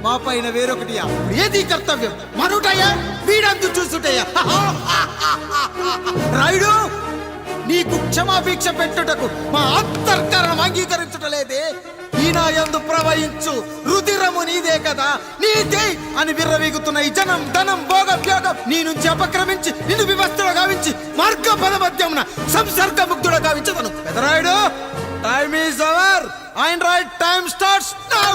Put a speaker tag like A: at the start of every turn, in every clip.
A: మా పైన వేరొకటియా? ఏది కర్తవ్యం? మనుటయ్యా వీడందు చూసుటయ్యా. రాయుడు, నీకు క్షమాభిక్ష పెట్టుటకు మా అంతర్కరణం అంగీకరించుటలేదే. ఈనాయందు ప్రవహించు రుధిరము నీదే కదా, నీదే అని విర్రవీగుతున్న ఈ జనం ధనం భోగభ్యోగం నీ నుంచి అపక్రమించి నిన్ను వివస్థలో గావించి మార్గ పదమధ్యమున సంసర్గ ముగ్ధుడ గావించదను. Pedarayudu, time is over. And right time starts now.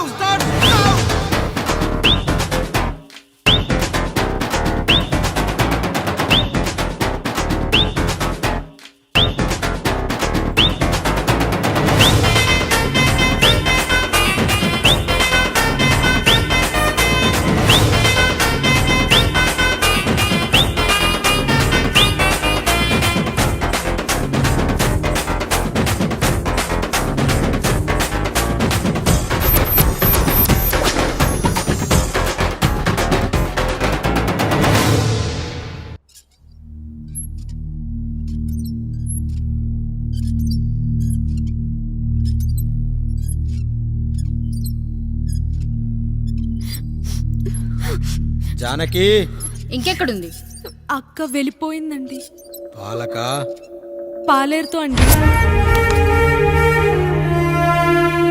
A: Janaki
B: ఇంకెక్కడుంది?
C: అక్క వెళ్ళిపోయిందండి.
A: పాలక
C: పాలేరుతో అండి.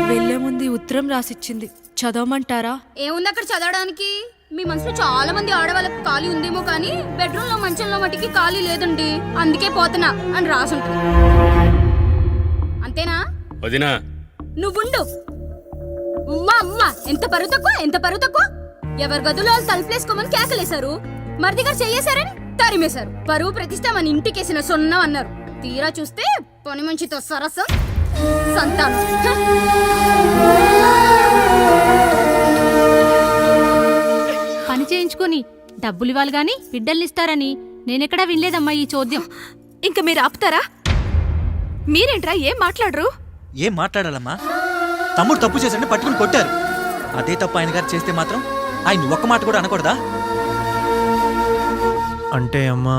C: వెళ్లే ముందు ఉత్తరం రాసిచ్చింది, చదవమంటారా?
B: ఏముంది అక్కడ చదవడానికి? మీ మనసులో చాలా మంది ఆడవాళ్ళకి ఖాళీ ఉందేమో కానీ బెడ్రూమ్ లో మంచంలో మట్టికి ఖాళీ లేదండి, అందుకే పోతున్నా అని రాసుంటుంది. అంతేనా
D: వదినా?
B: నువ్వుండు. మా అమ్మ ఎంత పరువు తక్కువ. ఎవరి గదులో వాళ్ళు తలుపులేసుకోమని కేకలేశారు, మరిదిగారు చెయ్యేశారని తరిమేశారు. పరువు ప్రతిష్ట మన ఇంటికేసిన సొన్నం అన్నారు. తీరా చూస్తే పని మంచితో సరసం సంతానం.
E: పని చేయించుకొని డబ్బులు ఇవ్వాలి గాని బిడ్డల్నిస్తారని నేనెక్కడా వినలేదమ్మా ఈ చోద్యం.
C: ఇంక మీరు ఆపుతారా? మీరేంట్రా ఏం మాట్లాడరు?
F: ఏం మాట్లాడాలమ్మా? తమ్ముడు తప్పు చేశాడని పట్టుకుని కొట్టారు. అదే తప్పు ఆయన గారు చేస్తే మాత్రం ఆయన ఒక్క మాట కూడా అనకూడదా?
G: అంటే అమ్మా,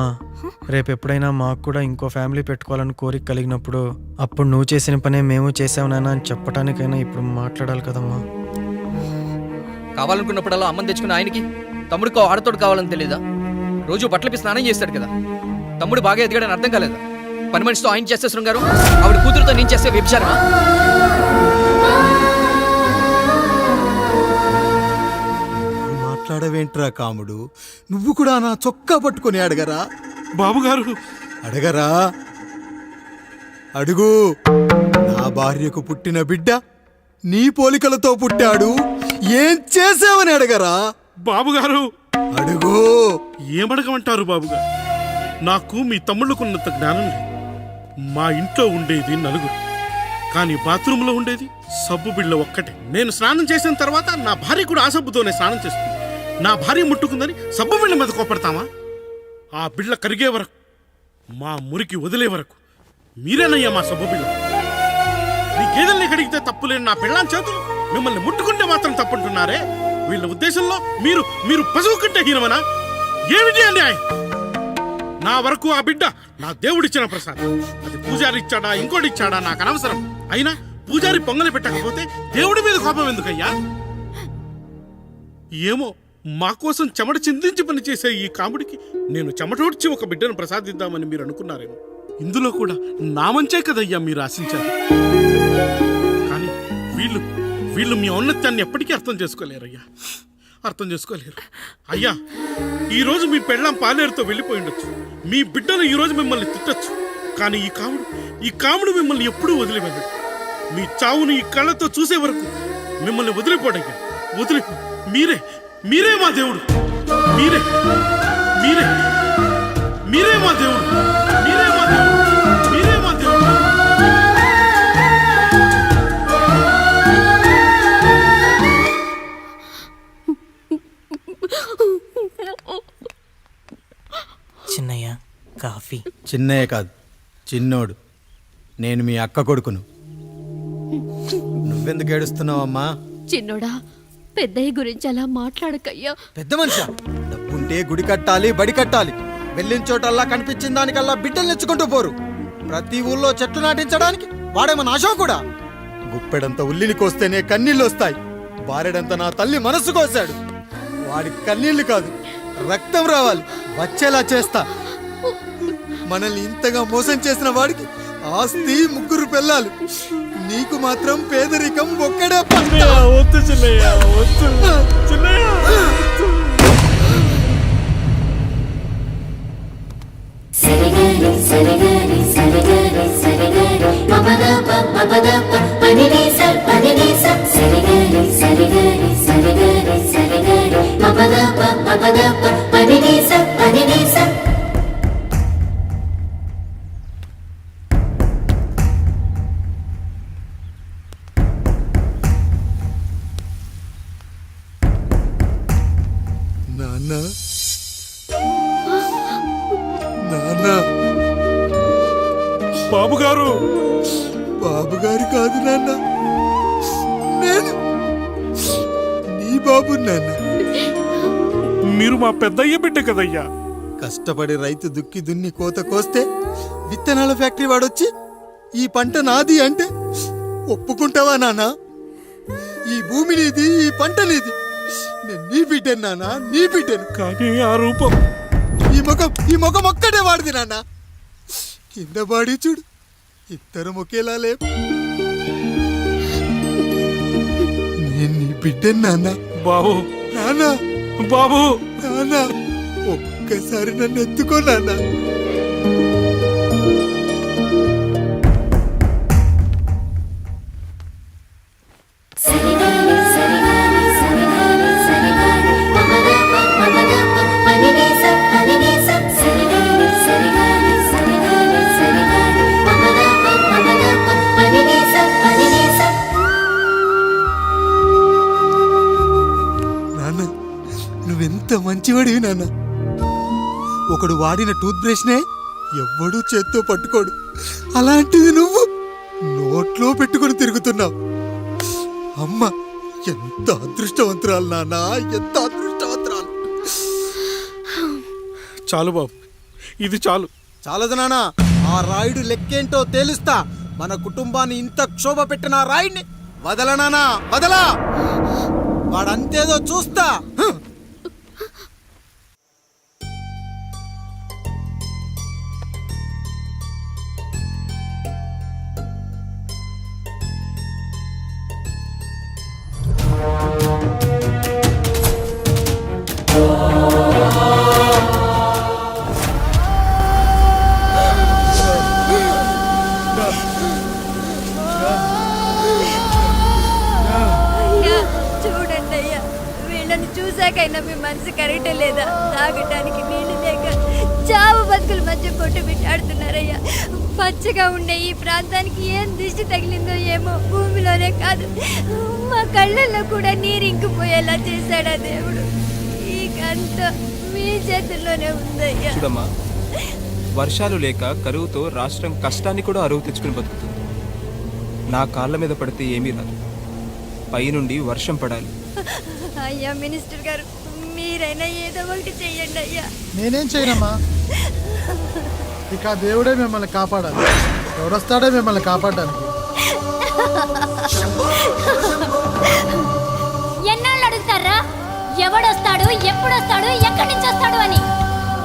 G: రేపు ఎప్పుడైనా మాకు కూడా ఇంకో ఫ్యామిలీ పెట్టుకోవాలని కోరిక కలిగినప్పుడు అప్పుడు నువ్వు చేసిన పనే మేము చేసావు నాన్న అని చెప్పడానికైనా ఇప్పుడు మాట్లాడాలి కదమ్మా.
H: కావాలనుకున్నప్పుడల్లా అమ్మని తెచ్చుకున్న ఆయనకి తమ్ముడికో ఆడతోడు కావాలని తెలియదా? రోజు బట్టలపి స్నానం చేస్తాడు కదా. తమ్ముడు బాగా ఎదిగాడని అర్థం కాలేదా? పని మనిషితో ఆయన చేస్తే శృంగారు, ఆవిడ కూతురుతో నేను చేస్తే వ్యభిచారమా?
A: మాట్లాడవేంట్రా కాముడు? నువ్వు కూడా నా చొక్కా పట్టుకొని అడగరా?
D: బాబుగారు
A: అడగరా? అడుగు. నా భార్యకు పుట్టిన బిడ్డ నీ పోలికలతో పుట్టాడు, ఏం చేసావని అడగరా?
D: బాబుగారు
A: అడుగు.
D: ఏమడగమంటారు బాబుగారు? నాకు మీ తమ్ముళ్ళకున్నంత జ్ఞానం లేదు. మా ఇంట్లో ఉండేది నలుగురు, కానీ బాత్రూంలో ఉండేది సబ్బు బిళ్ళ ఒక్కటే. నేను స్నానం చేసిన తర్వాత నా భార్య కూడా ఆ సబ్బుతోనే స్నానం చేస్తుంది. నా భార్య ముట్టుకుందని సబ్బు బిళ్ళ మీద కోపడతామా? ఆ బిళ్ళ కరిగే వరకు, మా మురికి వదిలే వరకు మీరేనయ్యా మా సబ్బు బిళ్ళ. మీ గేదెల్ని కడిగితే తప్పులేని నా పిల్లాని చేతులు మిమ్మల్ని ముట్టుకుంటే మాత్రం తప్పుంటున్నారే. వీళ్ళ ఉద్దేశంలో మీరు పశువు కంటే హీనమనా? ఏమిటి అన్యాయం? నా వరకు ఆ బిడ్డ నా దేవుడిచ్చిన ప్రసాదం. అది పూజారి ఇచ్చాడా ఇంకోటి ఇచ్చాడా నాకు అనవసరం. అయినా పూజారి పొంగలి పెట్టకపోతే దేవుడి మీద కోపం ఎందుకయ్యా? ఏమో, మా కోసం చెమట చిందించి పనిచేసే ఈ కాముడికి నేను చెమటోడ్చి ఒక బిడ్డను ప్రసాదిద్దామని మీరు అనుకున్నారేమో. ఇందులో కూడా నా మంచే కదయ్యా మీరు ఆశించారు. కానీ వీళ్ళు మీ ఔన్నత్యాన్ని ఎప్పటికీ అర్థం చేసుకోలేరయ్యా, అర్థం చేసుకోలేరు. అయ్యా, ఈరోజు మీ పాలేరుతో వెళ్ళిపోయి ఉండొచ్చు, మీ బిడ్డలు ఈరోజు మిమ్మల్ని తిట్టచ్చు. కానీ ఈ కాముడు మిమ్మల్ని ఎప్పుడూ వదిలిపోయాడు. మీ చావును ఈ కళ్ళతో చూసే వరకు మిమ్మల్ని వదిలిపోడయ్యా, వదిలిపో. మీరే మా దేవుడు, మీరే మా దేవుడు, మీరే మా దేవుడు, మీరే మా దేవుడు.
F: చిన్నయ్య కాఫీ.
A: చిన్నయ్య కాదు, చిన్నోడు. నేను మీ అక్క కొడుకును. నువ్వెందుకు ఏడుస్తున్నావమ్మా?
E: చిన్నోడా, పెద్దయ్య గురించి అలా మాట్లాడకయ్యా.
A: పెద్ద మనిషి డబ్బుంటే గుడి కట్టాలి, బడి కట్టాలి. వెళ్ళిన చోటల్లా కనిపించిన దానికల్లా బిడ్డలు నెచ్చుకుంటూ పోరు. ప్రతి ఊళ్ళో చెట్లు నాటించడానికి వాడేమో నాశో కూడా. గుప్పెడంత ఉల్లిని కోస్తేనే కన్నీళ్ళు వస్తాయి. బారెడంత నా తల్లి మనసు కోసాడు. వాడి కన్నీళ్లు కాదు, రక్తం రావాలి, వచ్చేలా చేస్తా. మనల్ని ఇంతగా మోసం చేసిన వాడికి ఆస్తి 3 పిల్లలు, నీకు మాత్రం పేదరికం ఒక్కడే పంట.
D: వద్దు చిన్నయ్య, వద్దు చిన్నయ్య.
I: సరిగరి సరిగరి సరిగరి సరిగరి మపదప మపదప పనినిస పనినిస సరిగరి సరిగరి సరిగరి సరిగరి మపదప మపదప పనినిస పనినిస.
A: నాన్న నాన్న,
D: బాబు గారు,
A: బాబు గారు కాదు నాన్న, నేను నీ బాబు నాన్న.
D: మీరు మా పెద్దయ్య బిడ్డ కదయ్యా.
A: కష్టపడి రైతు దుక్కి దున్ని కోత కోస్తే విత్తనాల ఫ్యాక్టరీ వాడొచ్చి ఈ పంట నాది అంటే ఒప్పుకుంటావా నాన్న? ఈ భూమి నీది, ఈ పంట నీది. నేను నీ బిడ్డను నాన్న, నీ బిడ్డను.
D: కానీ ఆ రూపం,
A: ఈ ముఖం ఒక్కడే వాడిది నాన్న. కింద బాడీ చూడు, ఇద్దరం ఒకేలా లేవు. నేను నీ బిడ్డను నాన్న.
D: బాబు
A: నాన్న,
D: బాబు,
A: నాన్న, ఒక్కసారి నన్ను ఎత్తుకో నాన్న.
I: సరిగరి సరిగరి సరిగరి సరిగరి మపదప మపదప పనినిస పనినిస సరిగరి సరిగరి సరిగరి సరిగరి మపదప మపదప పనినిస పనినిస.
A: నాన్న, నువ్వెంత మంచివాడివి నాన్న. ఒకడు వాడిన టూత్ బ్రష్నే ఎవ్వడూ చేత్తో పట్టుకోడు, అలాంటిది నువ్వు నోట్లో పెట్టుకొని తిరుగుతున్నావు. అమ్మ ఎంత అదృష్టవంతురాలు నాన్న, ఎంత అదృష్టవంతురాలు.
D: చాలు బాబు, ఇది చాలు.
A: చాలదు నాన్న, ఆ రాయుడు లెక్కేంటో తేలుస్తా. మన కుటుంబాన్ని ఇంత క్షోభ పెట్టిన ఆ రాయుడిని వదలనానా, వదలా. వాడంతేదో చూస్తా.
B: అయ్యా చూడండి అయ్యా, వీళ్ళని చూసాకైనా మీ మనసు కరెక్ట్ లేదా? తాగటానికి నీళ్లు లేక చావు బతుకుల మధ్య కొట్టు పెట్టాడుతున్నారయ్యా. పచ్చగా ఉండే ఈ ప్రాంతానికి ఏం దిష్టి తగిలిందో ఏమో. భూమిలోనే కాదు, మా కళ్ళల్లో కూడా నీరు ఇంకిపోయేలా చేశాడా దేవుడు. ఈ గంత మీ చేతుల్లోనే ఉందయ్యా.
J: చూడమ్మా, వర్షాలు లేక కరువుతో రాష్ట్రం కష్టాన్ని కూడా అరువు తెచ్చుకుని బతుకుతుంది. నా కాళ్ళ మీద పడితే ఏమీ రాదు, పైనుండి వర్షం పడాలి.
B: అయ్యా మినిస్టర్ గారు, మీరైనా ఏదో ఒకటి చెయ్యండి అయ్యా.
K: నేనేం చేయనమ్మా, ఇక ఆ దేవుడే మిమ్మల్ని కాపాడాలి. ఎవడొస్తాడో మిమ్మల్ని కాపాడడానికి.
B: ఎన్నాళ్ళు అడుగుతారా ఎవడొస్తాడు, ఎప్పుడొస్తాడు, ఎక్కడి నుంచి వస్తాడు అని?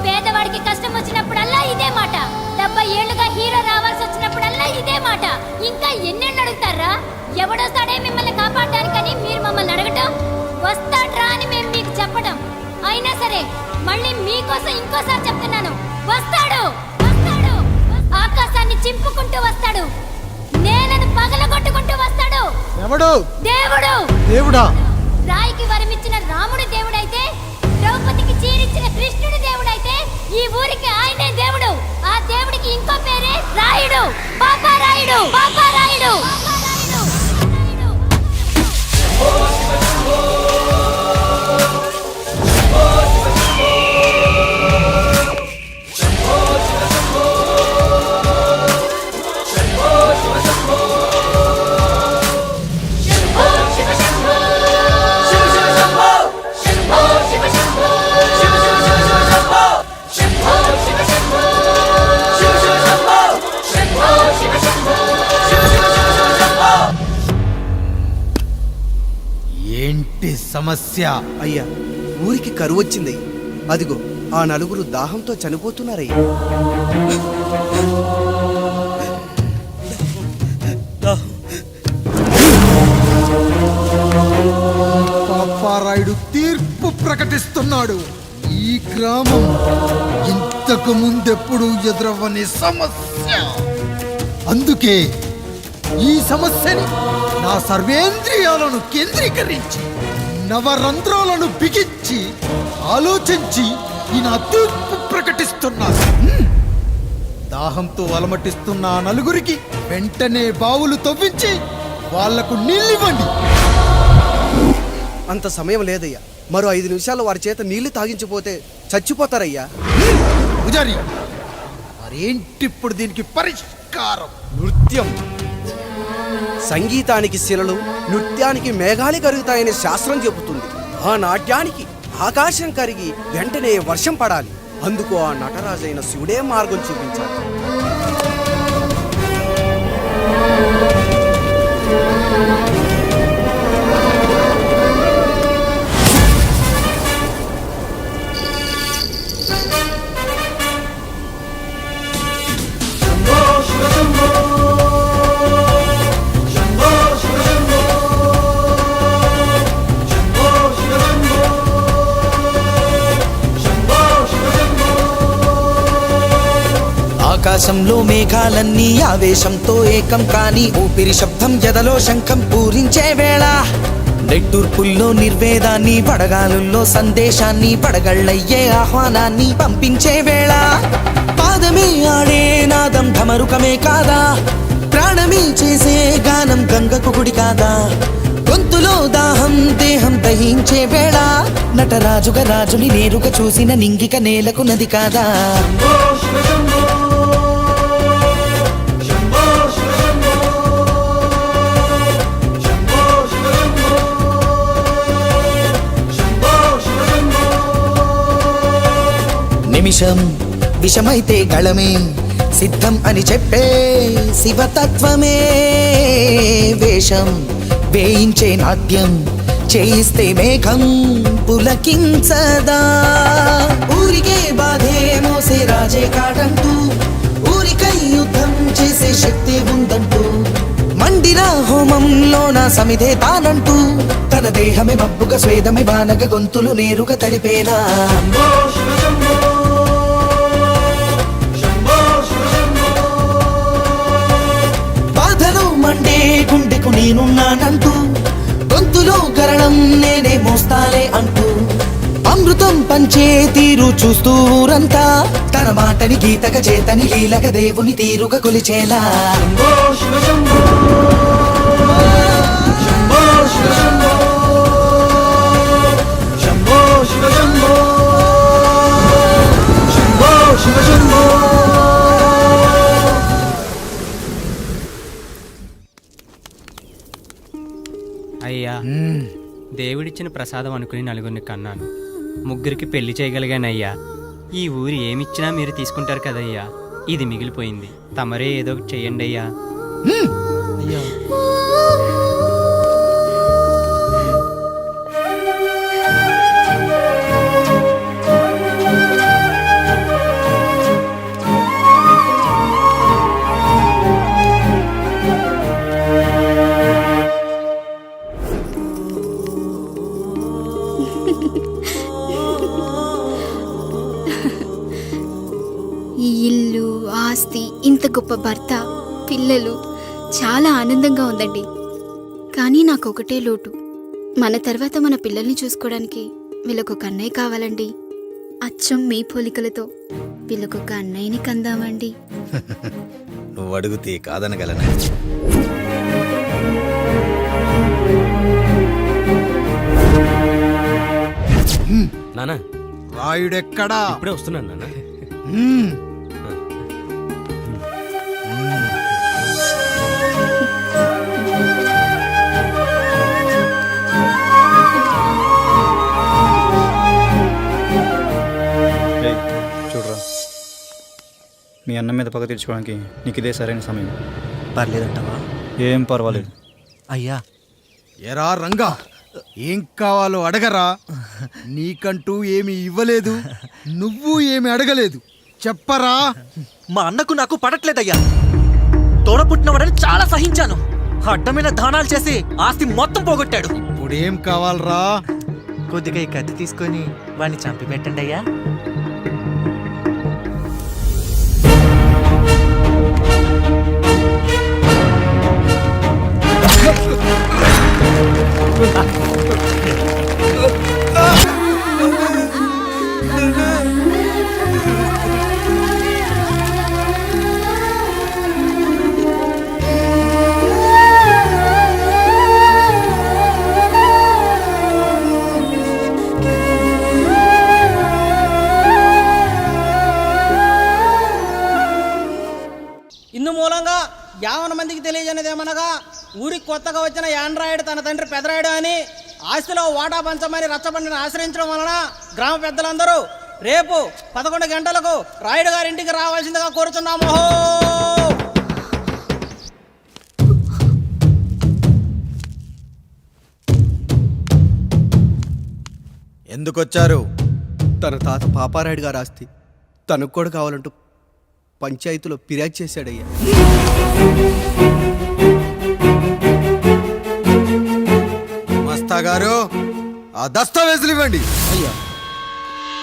B: పేదవాడికి కష్టం వచ్చినప్పుడల్లా ఇదే మాట. 70 ఏళ్లుగా హీరో రావాల్సి వచ్చినప్పుడల్లా ఇదే మాట. ఇంకా ఎన్నెళ్ళు అడుగుతారా? ఎవడొస్తాడే మిమ్మల్ని కాపాడడానికని మీరు మమ్మల్ని అడగటం, వస్తాడ్రా అని మేము మీకు చెప్పడం. అయినా సరే మళ్ళీ మీకోసం ఇంకోసారి చెప్తున్నాను, వస్తాడు, వస్తాడు. ఆకాశాన్ని చింపుకుంటూ వస్తాడు, నేలను పగలగొట్టుకుంటూ వస్తాడు.
K: ఎవడు?
B: దేవుడు.
K: దేవుడా?
B: రాయికి వరమిచ్చిన రాముడు దేవుడైతే, ద్రౌపదికి చీరిచ్చిన కృష్ణుడు దేవుడైతే, ఈ ఊరికి ఆయనే దేవుడు. ఆ దేవుడికి ఇంకో పేరే రాయుడు, పాపా రాయుడు, పాపా రాయుడు.
A: ఏంటి సమస్య?
L: అయ్యా ఊరికి కరువు వచ్చింది. అదిగో ఆ నలుగురు దాహంతో చనిపోతున్నారయ్యా.
A: పాపారాయుడు తీర్పు ప్రకటిస్తున్నాడు. ఈ గ్రామం ఇంతకు ముందెప్పుడు ఎదురవ్వని సమస్య. అందుకే ఈ సమస్యని నా సర్వేంద్రియాలను కేంద్రీకరించి నవరంధ్రాలను బిగించి ఆలోచించి ఈ నా తీర్పు ప్రకటిస్తున్నాను. దాహంతో అలమటిస్తున్న ఆ నలుగురికి వెంటనే బావులు తవ్వించి వాళ్లకు నీళ్ళివ్వండి.
L: అంత సమయం లేదయ్యా. మరో 5 నిమిషాల్లో వారి చేత నీళ్లు తాగించిపోతే చచ్చిపోతారయ్యా.
A: పూజారి, మరేంటి ఇప్పుడు దీనికి పరిష్కారం?
L: నృత్యం. సంగీతానికి శిలలు, నృత్యానికి మేఘాలు కరుగుతాయని శాస్త్రం చెబుతుంది. ఆ నాట్యానికి ఆకాశం కరిగి వెంటనే వర్షం పడాలి. అందుకు ఆ నటరాజైన శివుడే మార్గం చూపించాలి.
M: ఆకాశంలో మేఘాలన్నీ ఆవేశంతో ఏకం కాని ఊపిరి శబ్దం ఎదలో శంఖం పూరించే వేళ, నెట్టూర్పుల్లో నిర్వేదాన్ని పడగాలుల్లో సందేశాన్ని పడగళ్ళయ్యే ఆహ్వానాన్ని పంపించే వేళ, పాదమే ఆడే నాదం ఢమరుకమే కాదా, ప్రాణమే చేసే గానం గంగకు గుడి కాదా, గొంతులో దాహం దేహం దహించే వేళ, నటరాజుగా రాజుని నేరుగా చూసిన నింగిక నేలకు నది కాదా. నిమిషం విషమైతే గళమే సిద్ధం అని చెప్పే శివతత్వమే, వేషం వేయించే నాట్యం చేయిస్తే మేఘం పులకించదా, ఊరికే బాధే మోసే రాజే కాడంటూ ఊరికై యుద్ధం చేసే శక్తి ఉందంటూ, మండిన హోమంలో నా సమిధే తానంటూ తన దేహమే మబ్బుగా స్వేదమే బానగ గొంతులు నేరుగా తడిపేనా. మండే గుండెకు నేనున్నానంటూ గొంతులో కరణం నేనే మోస్తాలే అంటూ, అమృతం పంచే తీరు చూస్తూ ఊరంతా తన మాటని గీతగా చేతని లీలగా దేవుని తీరుగా కొలిచేలా.
N: అయ్యా, దేవుడిచ్చిన ప్రసాదం అనుకుని నలుగురిని కన్నాను, ముగ్గురికి పెళ్లి చేయగలిగానయ్యా. ఈ ఊరు ఏమిచ్చినా మీరు తీసుకుంటారు కదయ్యా, ఇది మిగిలిపోయింది, తమరే ఏదో ఒకటి చెయ్యండి అయ్యా.
C: ఈ ఇల్లు, ఆస్తి, ఇంత గొప్ప భర్త, పిల్లలు, చాలా ఆనందంగా ఉందండి. కానీ నాకు ఒకటే లోటు, మన తర్వాత మన పిల్లల్ని చూసుకోవడానికి వీళ్ళకొక అన్నయ్య కావాలండి. అచ్చం మీ పోలికలతో వీళ్ళకొక అన్నయ్యని కందామండి.
A: నువ్వు అడిగితే కాదనగలనా?
N: నానా,
A: రాయుడెక్కడా?
N: ఇప్పుడే వస్తున్నాను నాన్న.
O: చూడరా, మీ అన్నం మీద పగ తీర్చుకోవడానికి నీకు ఇదే సరైన సమయం.
F: పర్లేదంటావా?
O: ఏం పర్వాలేదు.
F: అయ్యా,
A: ఎరా రంగా, ఏం కావాలో అడగరా. నీకంటూ ఏమి ఇవ్వలేదు, నువ్వు ఏమి అడగలేదు. చెప్పరా.
F: మా అన్నకు నాకు పడట్లేదయ్యా. తోడ పుట్టినవాడని చాలా సహించాను. అడ్డమైన దానాలు చేసి ఆస్తి మొత్తం పోగొట్టాడు.
A: ఇప్పుడేం కావాలరా.
F: కొద్దిగా ఈ కత్తి తీసుకొని వాడిని చంపి పెట్టండి అయ్యా.
P: ఇందు మూలంగా 50 మందికి తెలియజేయనిదేమనగా, ఊరికి కొత్తగా వచ్చిన యాండ్రాయిడ్ తన తండ్రి పెదరాయుడు అని ఆస్తిలో వాటా పంచమని రచ్చబండిని ఆశ్రయించడం వలన గ్రామ పెద్దలందరూ రేపు 11 గంటలకు రాయుడు గారి ఇంటికి రావాల్సిందిగా కోరుచున్నాము.
A: ఎందుకొచ్చారు?
L: తన తాత పాపారాయుడు గారు ఆస్తి తనకు కూడా కావాలంటూ పంచాయతీలో ఫిర్యాదు చేశాడయ్యా.
A: మస్తా గారు, ఆ దస్తావేజులు ఇవ్వండి.
L: అయ్యా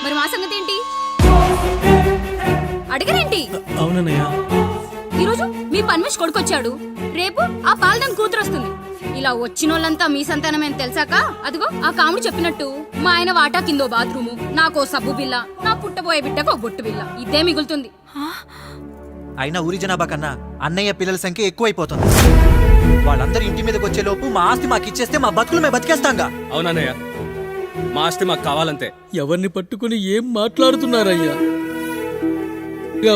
B: మరి మా సంగతి ఏంటి? అడగరేంటి?
G: అవునన్నయ్యా.
B: ఈరోజు మీ పన్మేష్ కొడుకొచ్చాడు, రేపు ఆ పాల్దాన్ కూతురు వస్తుంది. ఇలా వచ్చినోళ్ళంతా మీ సంతానమని తెలిసాక అదిగో ఆ కాముడు చెప్పినట్టు మా ఆయన వాటా కిందో బాత్రూము, నాకో సబ్బు బిల్ల, నా పుట్టబోయే బిడ్డకో బొట్టు బిల్ల, ఇదే మిగులుతుంది.
F: అయినా ఊరి జనాభా కన్నా అన్నయ్య పిల్లల సంఖ్య ఎక్కువైపోతుంది. వాళ్ళందరూ ఇంటి మీదకి వచ్చే లోపు మా ఆస్తి మాకు ఇచ్చేస్తే మా బతుకులు మేము బతికేస్తాంగా.
H: అవునన్నయ్య, మా ఆస్తి మాకు కావాలంతే.
P: ఎవరిని పట్టుకుని ఏం మాట్లాడుతున్నారయ్యా?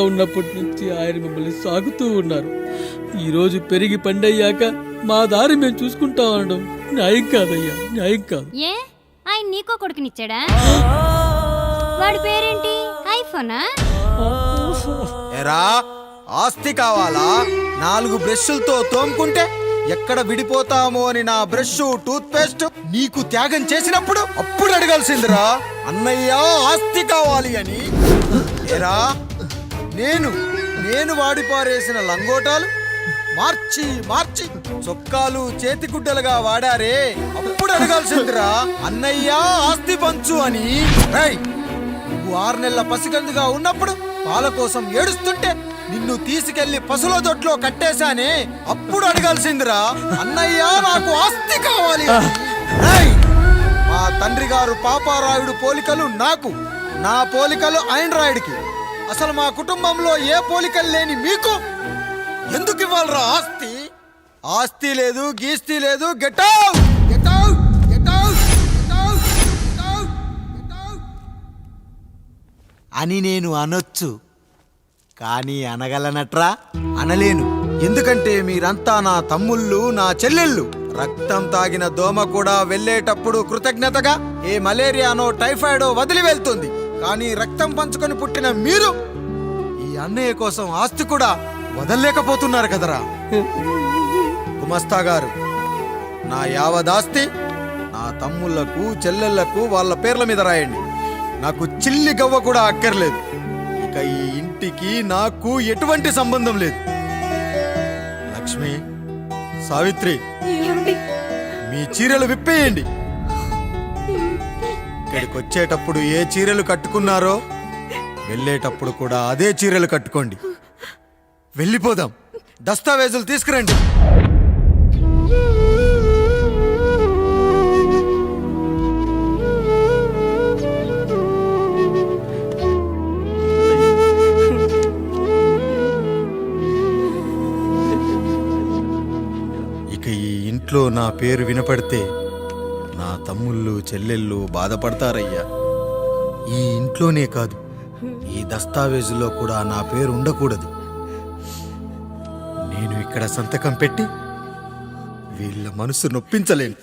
P: ఉన్నప్పటి నుంచి ఆయన మిమ్మల్ని సాగుతూ ఉన్నారు. ఈరోజు పెరిగి పండయ్యాక మా దారి మేము చూసుకుంటా అనడం న్యాయం కాదయ్యా, న్యాయం కాదు.
E: ఏ ఆయన నీకో కొడుకునిచ్చాడా? వాడి పేరేంటి? ఐఫోనా?
A: ఎరా, ఆస్తి కావాలా? 4 బ్రష్లతో తోముకుంటే ఎక్కడ విడిపోతామో అని నా బ్రష్ టూత్ పేస్ట్ నీకు త్యాగం చేసినప్పుడు అప్పుడు అడగాల్సిందిరా. అన్నయ్య ఆస్తి కావాలి అని. ఎరా, నేను వాడిపారేసిన లంగోటాలు మార్చి మార్చి చొక్కాలు చేతిగుడ్డలుగా వాడారే, అప్పుడు అడగాల్సిందిరా అన్నయ్య ఆస్తి పంచు అని. నువ్వు 6 నెలల పసిగందుగా ఉన్నప్పుడు పాల కోసం ఏడుస్తుంటే నిన్ను తీసుకెళ్లి పసుల దొట్లో కట్టేశానే, అప్పుడు అడగాల్సిందిరా అన్నయ్య నాకు ఆస్తి కావాలి. మా తండ్రి గారు పాపారాయుడు పోలికలు నాకు, నా పోలికలు ఆండ్రాయిడ్కి. అసలు మా కుటుంబంలో ఏ పోలికలు లేని మీకు ఎందుకు ఇవ్వాలరా ఆస్తి? ఆస్తి లేదు, గీస్తి లేదు. Get out, get out, get out, get out, get out, get out అని నేను అనొచ్చు, కానీ అనగలనట్రా? అనలేను. ఎందుకంటే మీరంతా నా తమ్ముళ్ళు, నా చెల్లెళ్ళు. రక్తం తాగిన దోమ కూడా వెళ్ళేటప్పుడు కృతజ్ఞతగా ఏ మలేరియానో టైఫాయిడో వదిలి వెళ్తుంది. కానీ రక్తం పంచుకొని పుట్టిన మీరు ఈ అన్నయ్య కోసం ఆస్తి కూడా వదల్లేకపోతున్నారు కదరా. గుమస్తా గారు, నా యావదాస్తి నా తమ్ముళ్లకు, చెల్లెళ్లకు వాళ్ళ పేర్ల మీద రాయండి. నాకు చిల్లి గవ్వ కూడా అక్కర్లేదు. ఇక ఈ ఇంటికి నాకు ఎటువంటి సంబంధం లేదు. లక్ష్మి, సావిత్రి, మీ చీరలు విప్పేయండి. ఇక్కడికి వచ్చేటప్పుడు ఏ చీరలు కట్టుకున్నారో వెళ్ళేటప్పుడు కూడా అదే చీరలు కట్టుకోండి. వెళ్ళిపోదాం. దస్తావేజులు తీసుకురండి. ఇక ఈ ఇంట్లో నా పేరు వినపడితే నా తమ్ముళ్ళు, చెల్లెళ్ళు బాధపడతారయ్యా. ఈ ఇంట్లోనే కాదు, ఈ దస్తావేజులో కూడా నా పేరు ఉండకూడదు. నేను ఇక్కడ సంతకం పెట్టి వీళ్ళ మనసు నొప్పించలేను.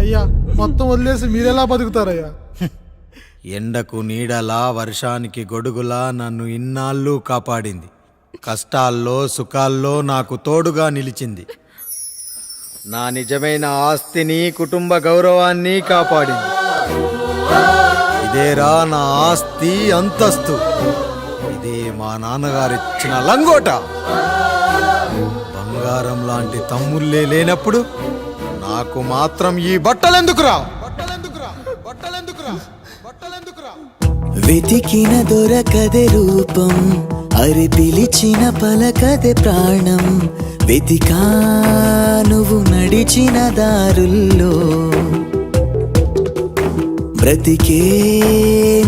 K: అయ్యా, మొత్తం వదిలేసి మీరెలా బతుకుతారయ్యా?
A: ఎండకు నీడలా, వర్షానికి గొడుగులా నన్ను ఇన్నాళ్ళు కాపాడింది. కష్టాల్లో సుఖాల్లో నాకు తోడుగా నిలిచింది. నా నిజమైన ఆస్తిని కుటుంబ గౌరవాన్ని కాపాడింది. ఇదేరా నా ఆస్తి అంతస్తు. ఇదే మా నాన్నగారిచ్చిన లంగోట. బంగారం లాంటి తమ్ముళ్ళే లేనప్పుడు నాకు మాత్రం ఈ బట్టలెందుకురా?
M: వెతికిన దొరకదే రూపం, అరి పిలిచిన పలకదే ప్రాణం. వెతికా నువ్వు నడిచిన దారుల్లో, బ్రతికే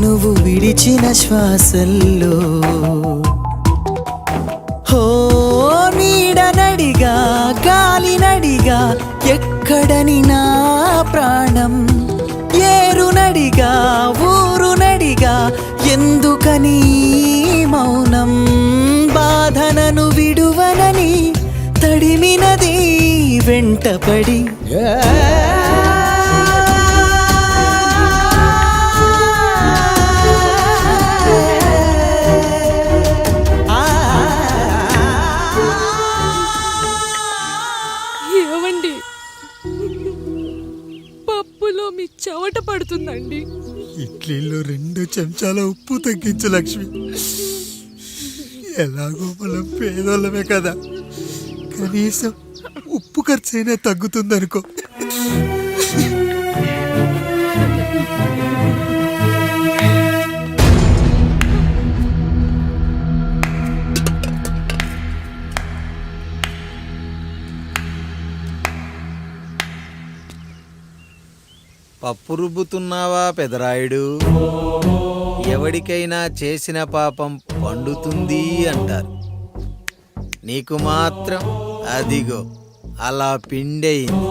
M: నువ్వు విడిచిన శ్వాసల్లో. హో నీడనడిగా గాలినడిగా ఎక్కడని నా ప్రాణం. ఏరునడిగా ఊరునడిగా ఎందుకని మౌనం. బాధనను విడువనని తడిమినది వెంటపడి.
E: ఏమండి, పప్పులో మీ చెవట పడుతుందండి.
A: ఇడ్లీలో 2 చెంచాల ఉప్పు తగ్గించు లక్ష్మి. ఎలాగో మనం పేదోళ్ళమే కదా, కనీసం ఉప్పు ఖర్చైనా తగ్గుతుందనుకో. పప్పు రుబ్బుతున్నావా పెదరాయుడు? ఎవడికైనా చేసిన పాపం పండుతుంది అంటారు. నీకు మాత్రం అదిగో అలా పిండయింది.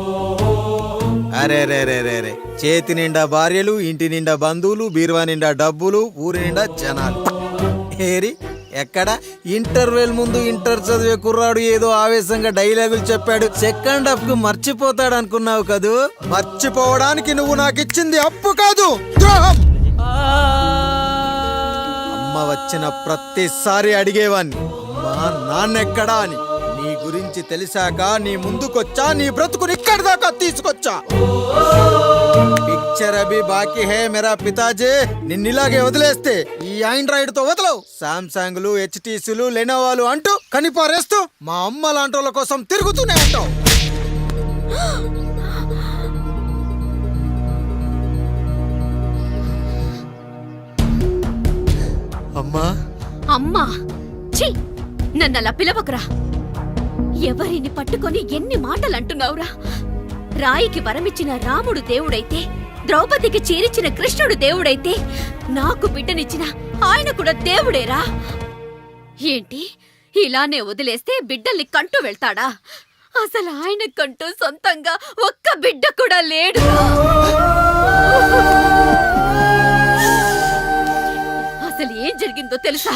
A: అరే రే రే రే రే, చేతి నిండా భార్యలు, ఇంటి నిండా బంధువులు, బీరువా నిండా డబ్బులు, ఊరి నిండా జనాలు. ఏరి ఎక్కడ? ఇంటర్వెల్ ముందు ఇంటర్ చదివే కుర్రాడు ఏదో ఆవేశంగా డైలాగులు చెప్పాడు, సెకండ్ హాఫ్ కు మర్చిపోతాడు అనుకున్నావు కదూ? మర్చిపోవడానికి నువ్వు నాకు ఇచ్చింది అప్పు కాదు, ద్రోహం. అమ్మ వచ్చిన ప్రతిసారి అడిగేవాన్ని, అమ్మా నాన్నెక్కడా అని. నీ గురించి తెలిసాక నీ ముందుకొచ్చా, నీ బ్రతుకుని ఇక్కడి దాకా తీసుకొచ్చా. పిక్చర్ అభి బాకీ హే మేరా పితాజీ. నిన్నిలాగే వదిలేస్తే ఈ ఆండ్రాయిడ్ తో వదలవు. సామ్సంగ్లు, హెచ్టీసీలు, లెనోవాలు అంటూ కనిపారేస్తూ మా అమ్మ లాంటి వాళ్ళ కోసం తిరుగుతూనే ఉంటావు. అమ్మా
B: అమ్మా, ఛీ, నన్ను అలా పిలవకురా. ఎవరిని పట్టుకొని ఎన్ని మాటలు అంటున్నావురా? రాయికి వరమిచ్చిన రాముడు దేవుడైతే, ద్రౌపదికి చీరిచ్చిన కృష్ణుడు దేవుడైతే, నాకు బిడ్డనిచ్చిన ఆయన కూడా దేవుడేరా. ఏంటి, ఇలానే వదిలేస్తే బిడ్డల్ని కంటూ వెళ్తాడా? అసలు ఆయన కంటూ సొంతంగా ఒక్క బిడ్డ కూడా లేడు. అసలు ఏం జరిగిందో తెలుసా?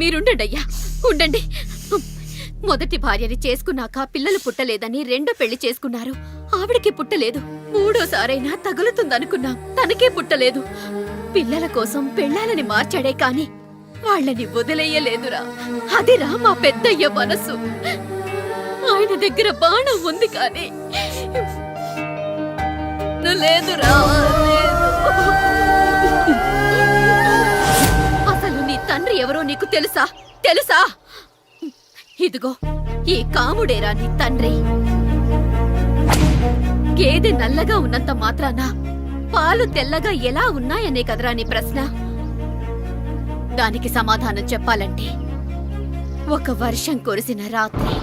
B: మీరుండండి అయ్యా, ఉండండి. మొదటి భార్యని చేసుకున్నాక పిల్లలు పుట్టలేదని 2వ పెళ్లి చేసుకున్నారు. ఆవిడకి పుట్టలేదు. 3వసారైనా తగులుతుందనుకున్నాం, తనకే పుట్టలేదు. పిల్లల కోసం పెళ్ళాలని మార్చాడే కాని వాళ్ళని వదిలేయలేదురా. అదిరా మా పెద్దయ్య మనసు. ఆయన దగ్గర బాణం ఉంది కానీ లేదురా, అసలు నీ తండ్రి ఎవరో నీకు తెలుసా? తెలుసా? ఇదిగో ఈ కాముడేరా నీ తండ్రి. గేదె నల్లగా ఉన్నంత మాత్రాన పాలు తెల్లగా ఎలా ఉన్నాయనే కదరా నీ ప్రశ్న. దానికి సమాధానం చెప్పాలంటే, ఒక వర్షం కురిసిన రాత్రి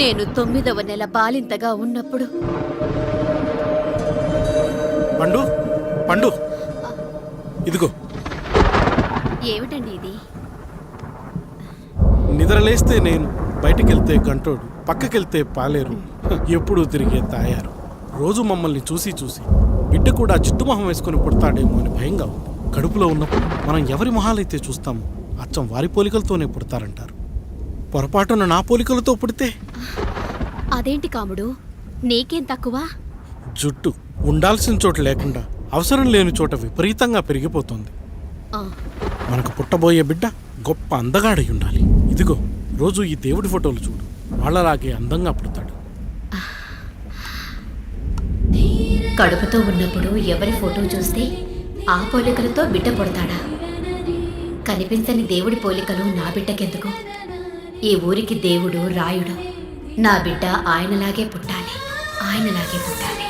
B: నేను 9వ నెల బాలింతగా ఉన్నప్పుడు.
D: పండు పండు, ఇదిగో.
B: ఏమిటండి ఇది?
D: నిద్రలేస్తే నేను, బయటికెళ్తే గంటోడు, పక్కకెళ్తే పాలేరు, ఎప్పుడూ తిరిగే తాయారు. రోజు మమ్మల్ని చూసి చూసి బిడ్డ కూడా చిట్టుమొహం వేసుకుని పుడతాడేమో అని భయంగా ఉంది. కడుపులో ఉన్నప్పుడు మనం ఎవరి మొహాలైతే చూస్తామో అచ్చం వారి పోలికలతోనే పుడతారంటారు. పొరపాటున నా పోలికలతో పుడితే?
B: అదేంటి కాముడు, నీకేం తక్కువ?
D: జుట్టు ఉండాల్సిన చోట లేకుండా అవసరం లేని చోట విపరీతంగా పెరిగిపోతుంది. మనకు పుట్టబోయే బిడ్డ గొప్ప అందగాడై ఉండాలి. ఇదిగో రోజు ఈ దేవుడి ఫోటోలు చూడు, వాళ్ళలాగే అందంగా పుడతాడు.
I: కడుపుతో ఉన్నప్పుడు ఎవరి ఫోటో చూస్తే ఆ పోలికలతో బిడ్డ పుడతాడా? కనిపించని దేవుడి పోలికలు నా బిడ్డకెందుకు? ఈ ఊరికి దేవుడు రాయుడు. నా బిడ్డ ఆయనలాగే పుట్టాలి, ఆయనలాగే పుట్టాలి.